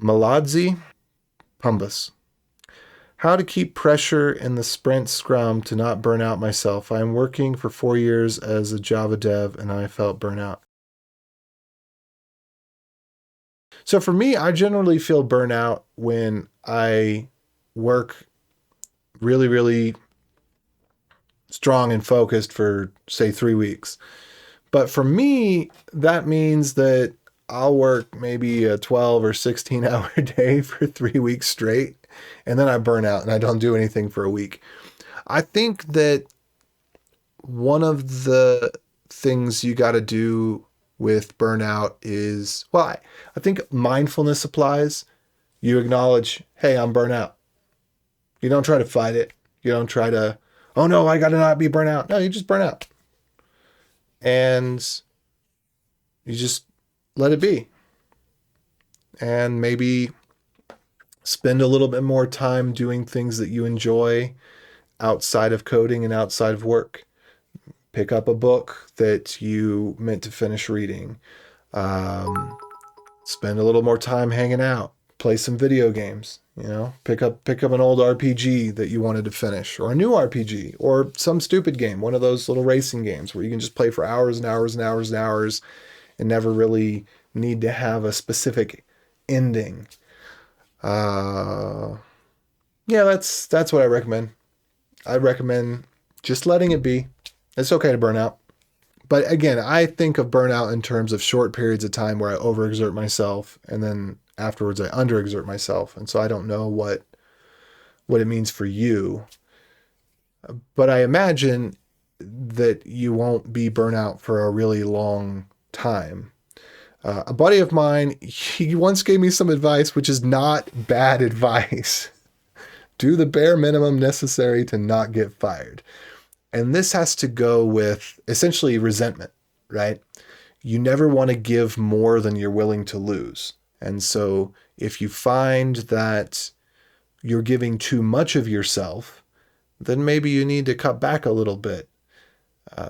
Maladzi Pumbus. How to keep pressure in the sprint scrum to not burn out myself. I am working for 4 years as a Java dev and I felt burnout. So for me, I generally feel burnout when I work really, really strong and focused for, say, 3 weeks. But for me, that means that I'll work maybe a 12 or 16-hour day for 3 weeks straight, and then I burn out and I don't do anything for a week. I think that one of the things you got to do with burnout is, well, I think mindfulness applies. You acknowledge, hey, I'm burnt out. You don't try to fight it. You don't try to, oh no, I got to not be burnt out. No, you just burn out. And you just let it be. And maybe spend a little bit more time doing things that you enjoy outside of coding and outside of work. Pick up a book that you meant to finish reading. Spend a little more time hanging out. Play some video games. Pick up an old RPG that you wanted to finish, or a new RPG, or some stupid game, one of those little racing games where you can just play for hours and hours and hours and hours and never really need to have a specific ending. Yeah, that's what I recommend. I recommend just letting it be. It's okay to burn out. But again, I think of burnout in terms of short periods of time where I overexert myself and then afterwards I underexert myself. And so I don't know what it means for you. But I imagine that you won't be burnout for a really long time. A buddy of mine, he once gave me some advice, which is not bad advice. Do the bare minimum necessary to not get fired. And this has to go with essentially resentment, right? You never want to give more than you're willing to lose. And so if you find that you're giving too much of yourself, then maybe you need to cut back a little bit.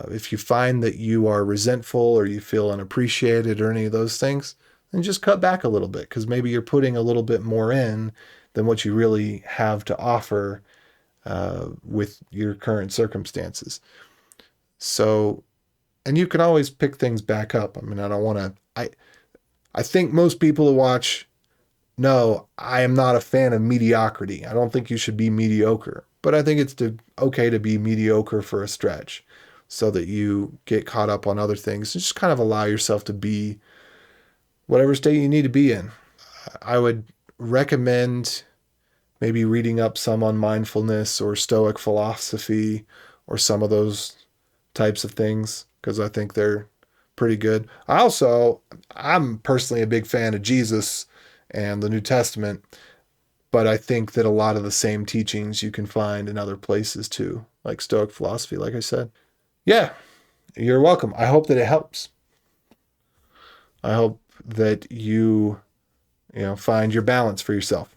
If you find that you are resentful or you feel unappreciated or any of those things, then just cut back a little bit, because maybe you're putting a little bit more in than what you really have to offer with your current circumstances. So, and you can always pick things back up. I mean, I don't want to, I think most people who watch know I am not a fan of mediocrity. I don't think you should be mediocre, but I think it's okay to be mediocre for a stretch so that you get caught up on other things and just kind of allow yourself to be whatever state you need to be in. I would recommend maybe reading up some on mindfulness or Stoic philosophy or some of those types of things, because I think they're pretty good. I'm personally a big fan of Jesus and the New Testament, but I think that a lot of the same teachings you can find in other places too, like Stoic philosophy, like I said. Yeah, you're welcome. I hope that it helps. I hope that you find your balance for yourself.